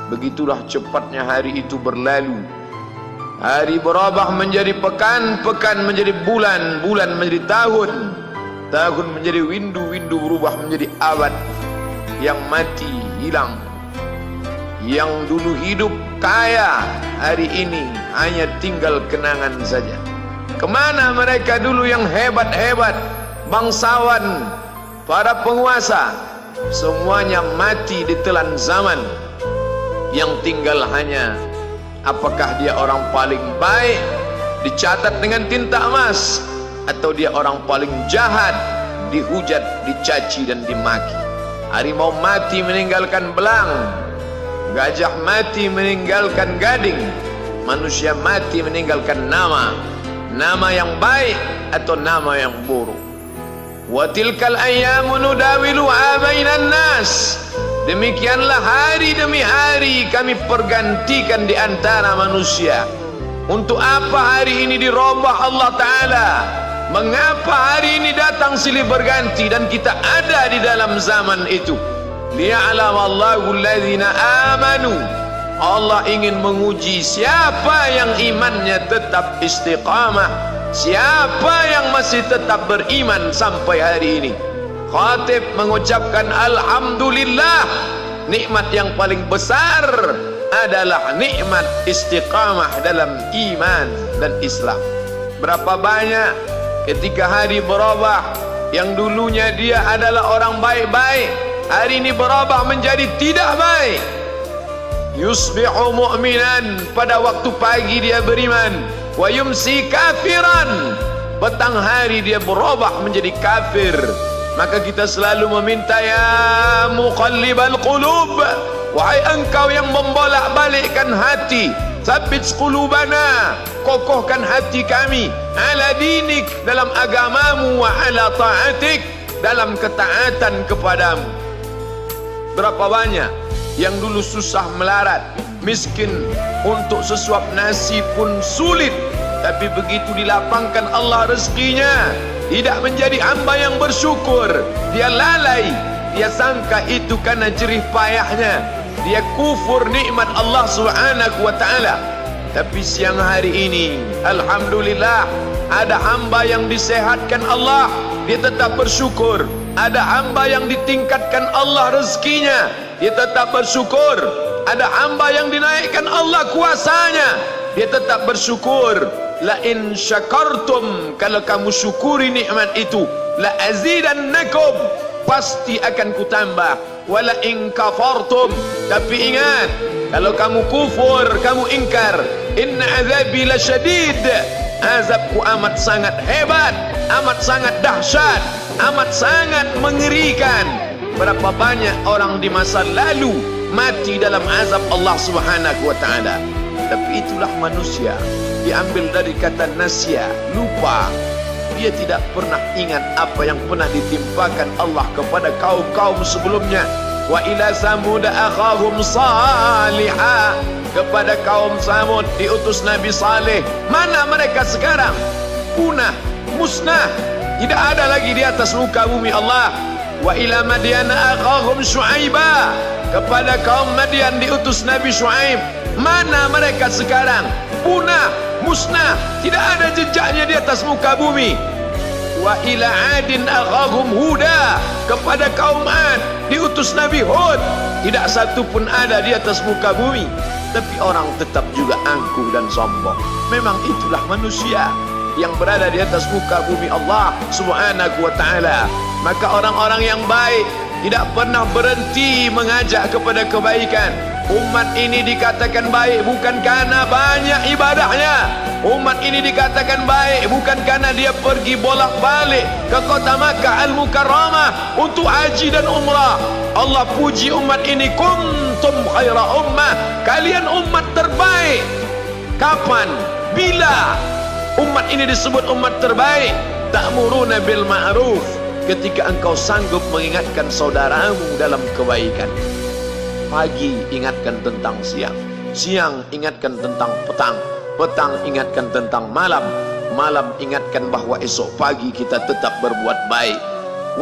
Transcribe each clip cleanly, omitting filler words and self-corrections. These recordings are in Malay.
Begitulah cepatnya hari itu berlalu. Hari berubah menjadi pekan, pekan menjadi bulan, bulan menjadi tahun, tahun menjadi windu, windu berubah menjadi abad. Yang mati hilang, yang dulu hidup kaya, hari ini hanya tinggal kenangan saja. Kemana mereka dulu yang hebat-hebat, bangsawan, para penguasa? Semuanya mati ditelan zaman. Yang tinggal hanya apakah dia orang paling baik, dicatat dengan tinta emas, atau dia orang paling jahat, dihujat, dicaci dan dimaki. Harimau mati meninggalkan belang, gajah mati meninggalkan gading, manusia mati meninggalkan nama, nama yang baik atau nama yang buruk. Wa tilkal ayyamu nudawiluha bainan nas. Demikianlah hari demi hari kami pergantikan di antara manusia. Untuk apa hari ini dirubah Allah Ta'ala? Mengapa hari ini datang silih berganti dan kita ada di dalam zaman itu? Liya'lamallahu alladhina amanu. Allah ingin menguji siapa yang imannya tetap istiqamah, siapa yang masih tetap beriman sampai hari ini. Khatib mengucapkan alhamdulillah, nikmat yang paling besar adalah nikmat istiqamah dalam iman dan Islam. Berapa banyak ketika hari berubah, yang dulunya dia adalah orang baik-baik, hari ini berubah menjadi tidak baik. Yusbihu mu'minan, pada waktu pagi dia beriman, wa yumsi kafiran, petang hari dia berubah menjadi kafir. Maka kita selalu meminta, ya muqallibal qulub, wahai engkau yang membolak-balikkan hati, tsabbit qulubana, kokohkan hati kami, ala dinik, dalam agamamu, wa ala ta'atik, dalam ketaatan kepadamu. Berapa banyak yang dulu susah melarat, miskin, untuk sesuap nasi pun sulit, tapi begitu dilapangkan Allah rezekinya, tidak menjadi hamba yang bersyukur. Dia lalai, dia sangka itu karena jerih payahnya, dia kufur nikmat Allah Subhanahu wa ta'ala. Tapi siang hari ini, alhamdulillah, ada hamba yang disehatkan Allah, dia tetap bersyukur. Ada hamba yang ditingkatkan Allah rezekinya, dia tetap bersyukur. Ada hamba yang dinaikkan Allah kuasanya, dia tetap bersyukur. La in syakartum, kalau kamu syukuri nikmat itu, la azidannakum, pasti akan kutambah. Wala in kafartum, tapi ingat, kalau kamu kufur, kamu ingkar, inna azabi lasyadid, azabku amat sangat hebat, amat sangat dahsyat, amat sangat mengerikan. Berapa banyak orang di masa lalu mati dalam azab Allah Subhanahu wa ta'ala. Tapi itulah manusia, diambil dari kata nasya, lupa. Dia tidak pernah ingat apa yang pernah ditimpakan Allah kepada kaum-kaum sebelumnya. Wa ila samud akhahum salihah, kepada kaum Samud diutus Nabi Saleh. Mana mereka sekarang? Punah, musnah, tidak ada lagi di atas muka bumi Allah. Wa ila Madyana akhahum Syuaiba, kepada kaum Madian diutus Nabi Syuaib. Mana mereka sekarang? Punah, musnah, tidak ada jejaknya di atas muka bumi. Wa ila Adin akhahum Huda, kepada kaum Ad diutus Nabi Hud. Tidak satu pun ada di atas muka bumi, tapi orang tetap juga angkuh dan sombong. Memang itulah manusia yang berada di atas muka bumi Allah Subhanahu wa ta'ala. Maka orang-orang yang baik tidak pernah berhenti mengajak kepada kebaikan. Umat ini dikatakan baik bukan karena banyak ibadahnya. Umat ini dikatakan baik bukan karena dia pergi bolak-balik ke kota Makkah Al-Mukarramah untuk haji dan umrah. Allah puji umat ini, kuntum khaira ummah, kalian umat terbaik. Kapan? Bila umat ini disebut umat terbaik? Ta'muruna bil ma'ruf, ketika engkau sanggup mengingatkan saudaramu dalam kebaikan. Pagi ingatkan tentang siang, siang ingatkan tentang petang, petang ingatkan tentang malam, malam ingatkan bahwa esok pagi kita tetap berbuat baik.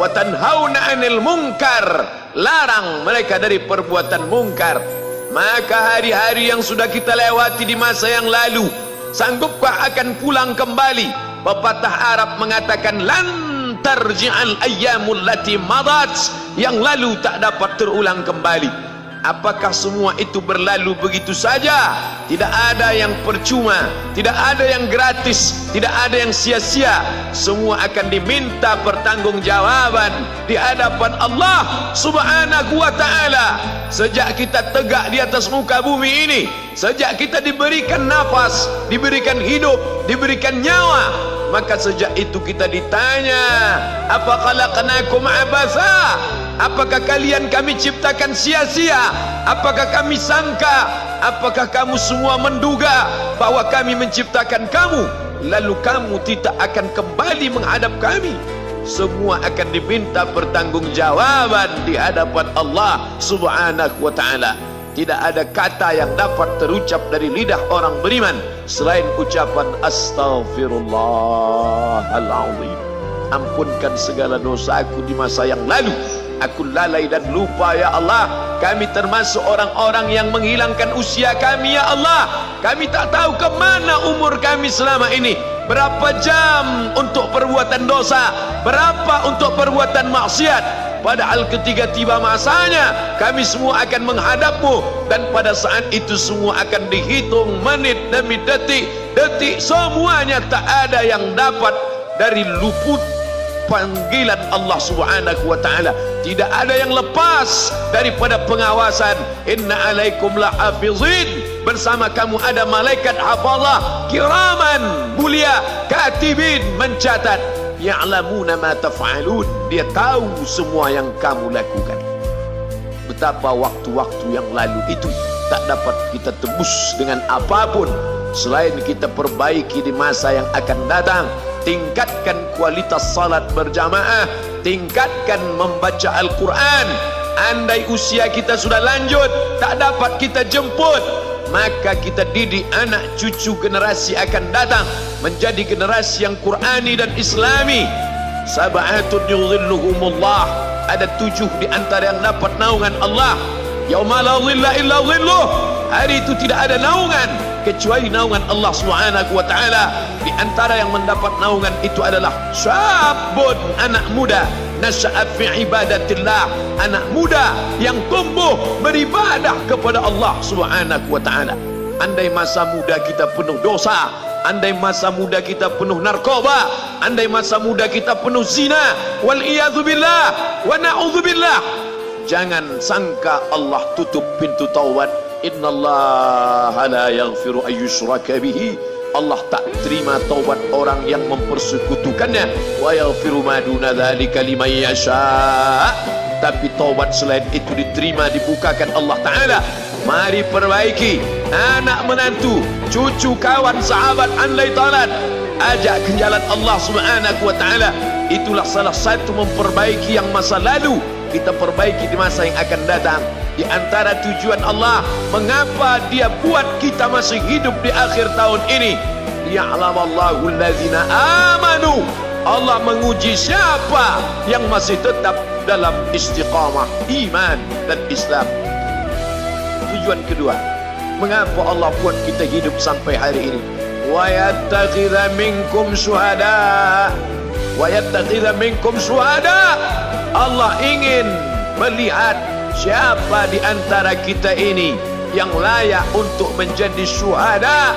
Wa tanhauna 'anil munkar, larang mereka dari perbuatan mungkar. Maka hari-hari yang sudah kita lewati di masa yang lalu, sanggupkah akan pulang kembali? Pepatah Arab mengatakan, lan tarji'al ayyamul lati madat, yang lalu tak dapat terulang kembali. Apakah semua itu berlalu begitu saja? Tidak ada yang percuma, tidak ada yang gratis, tidak ada yang sia-sia. Semua akan diminta pertanggungjawaban di hadapan Allah Subhanahu wa ta'ala. Sejak kita tegak di atas muka bumi ini, sejak kita diberikan nafas, diberikan hidup, diberikan nyawa, maka sejak itu kita ditanya, apa khalaqnakum abatha? Apakah kalian kami ciptakan sia-sia? Apakah kami sangka? Apakah kamu semua menduga bahwa kami menciptakan kamu lalu kamu tidak akan kembali menghadap kami? Semua akan diminta pertanggungjawaban di hadapan Allah Subhanahu wa ta'ala. Tidak ada kata yang dapat terucap dari lidah orang beriman selain ucapan astaghfirullahaladzim. Ampunkan segala dosaku di masa yang lalu. Aku lalai dan lupa ya Allah. Kami termasuk orang-orang yang menghilangkan usia kami ya Allah. Kami tak tahu ke mana umur kami selama ini. Berapa jam untuk perbuatan dosa, berapa untuk perbuatan maksiat. Padahal ketika tiba masanya, kami semua akan menghadapmu, dan pada saat itu semua akan dihitung menit demi detik. Detik semuanya tak ada yang dapat dari luput panggilan Allah Subhanahu wa ta'ala. Tidak ada yang lepas daripada pengawasan. Inna alaikum lahafizin, bersama kamu ada malaikat hafazah kiraman mulia, katibin mencatat, ya'lamuna ma taf'alun, dia tahu semua yang kamu lakukan. Betapa waktu-waktu yang lalu itu tak dapat kita tebus dengan apapun selain kita perbaiki di masa yang akan datang. Tingkatkan kualitas salat berjamaah, tingkatkan membaca Al-Quran. Andai usia kita sudah lanjut, tak dapat kita jemput, maka kita didik anak cucu generasi akan datang menjadi generasi yang Qurani dan Islami. Sab'atun yudhilluhumullah, ada 7 di antara yang dapat naungan Allah. Yauma la dhilla illa dhilluh, hari itu tidak ada naungan kecuali naungan Allah Subhanahu wa ta'ala. Di antara yang mendapat naungan itu adalah syabun, anak muda, nasya'a fi ibadatillah, anak muda yang tumbuh beribadah kepada Allah Subhanahu wa ta'ala. Andai masa muda kita penuh dosa, andai masa muda kita penuh narkoba, andai masa muda kita penuh zina, wal iyadzu billah wa na'udzu billah, jangan sangka Allah tutup pintu taubat. Innallaha la yaghfiru ayyushraka bihi, Allah tak terima taubat orang yang mempersekutukannya. Wa yaghfiru ma duna dzalika liman yasha, tapi taubat selain itu diterima, dibukakan Allah Ta'ala. Mari perbaiki anak menantu, cucu, kawan, sahabat, andai talat, ajak ke jalan Allah Subhanahu wa ta'ala. Itulah salah satu memperbaiki yang masa lalu, kita perbaiki di masa yang akan datang. Di antara tujuan Allah mengapa dia buat kita masih hidup di akhir tahun ini, liya'lamallahu allazina amanu, Allah menguji siapa yang masih tetap dalam istiqamah iman dan Islam. Tujuan kedua, mengapa Allah buat kita hidup sampai hari ini? Wa yattakhidha minkum syuhada, wa yattakhidha minkum syuhada, Allah ingin melihat siapa di antara kita ini yang layak untuk menjadi syuhada.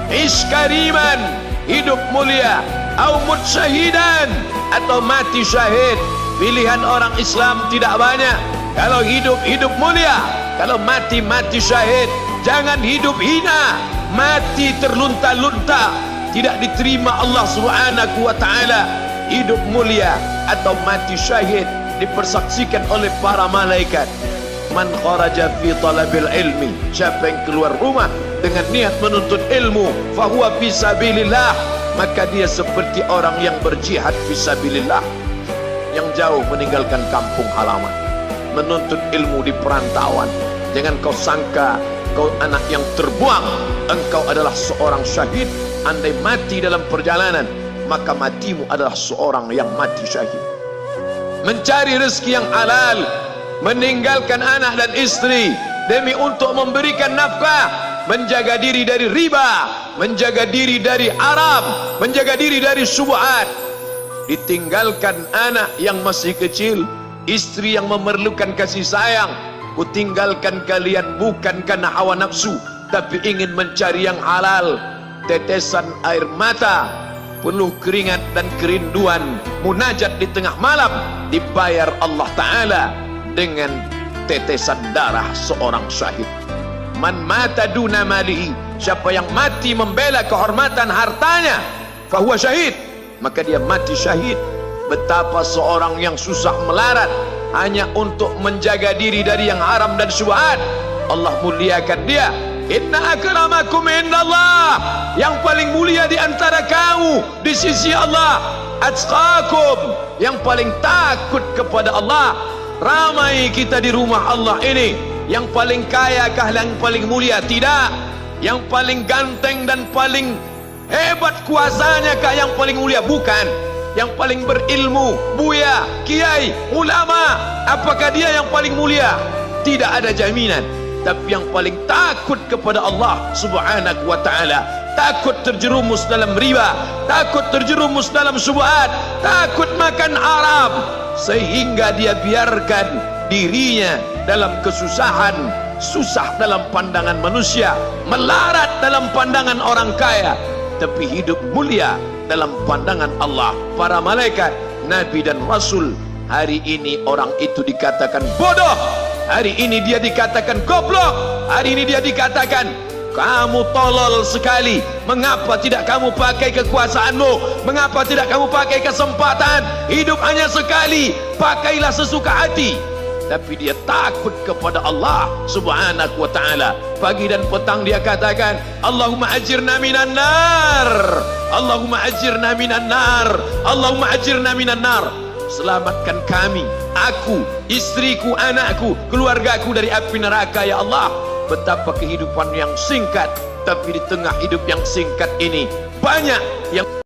Iskariman, hidup mulia, au mutsyahidan, atau mati syahid. Pilihan orang Islam tidak banyak. Kalau hidup, hidup mulia. Kalau mati, mati syahid. Jangan hidup hina, mati terlunta-lunta, tidak diterima Allah Subhanahu wa ta'ala. Hidup mulia atau mati syahid dipersaksikan oleh para malaikat. Man kharaja fi talabil ilmi, siapa yang keluar rumah dengan niat menuntut ilmu, fahuwa fi sabilillah, maka dia seperti orang yang berjihad fi sabilillah, yang jauh meninggalkan kampung halaman, menuntut ilmu di perantauan. Jangan kau sangka kau anak yang terbuang, engkau adalah seorang syahid. Andai mati dalam perjalanan, maka matimu adalah seorang yang mati syahid. Mencari rezeki yang halal, meninggalkan anak dan istri demi untuk memberikan nafkah, menjaga diri dari riba, menjaga diri dari haram, menjaga diri dari syubhat. Ditinggalkan anak yang masih kecil, istri yang memerlukan kasih sayang. Kutinggalkan kalian bukan karena hawa nafsu, tapi ingin mencari yang halal. Tetesan air mata, penuh keringat dan kerinduan, munajat di tengah malam, dibayar Allah Ta'ala dengan tetesan darah seorang syahid. Man mata duna malihi, siapa yang mati membela kehormatan hartanya, fahuwa syahid, maka dia mati syahid. Betapa seorang yang susah melarat hanya untuk menjaga diri dari yang haram dan syubhat, Allah muliakan dia. Inna akramakum indallah, yang paling mulia di antara kamu di sisi Allah, atqakum, yang paling takut kepada Allah. Ramai kita di rumah Allah ini, yang paling kaya kah yang paling mulia? Tidak. Yang paling ganteng dan paling hebat kuasanya kah yang paling mulia? Bukan. Yang paling berilmu, buya, kiai, ulama, apakah dia yang paling mulia? Tidak ada jaminan. Tapi yang paling takut kepada Allah Subhanahu wa ta'ala, takut terjerumus dalam riba, takut terjerumus dalam syubhat, takut makan haram, sehingga dia biarkan dirinya dalam kesusahan, susah dalam pandangan manusia, melarat dalam pandangan orang kaya, tapi hidup mulia dalam pandangan Allah, para malaikat, nabi dan rasul. Hari ini orang itu dikatakan bodoh, hari ini dia dikatakan goblok, hari ini dia dikatakan kamu tolol sekali. Mengapa tidak kamu pakai kekuasaanmu? Mengapa tidak kamu pakai kesempatan? Hidup hanya sekali, pakailah sesuka hati. Tapi dia takut kepada Allah Subhanahu wa ta'ala. Pagi dan petang dia katakan, Allahumma ajirna minan nar, Allahumma ajirna minan nar, Allahumma ajirna minan nar. Selamatkan kami, aku, istriku, anakku, keluargaku dari api neraka ya Allah. Betapa kehidupan yang singkat, tapi di tengah hidup yang singkat ini banyak yang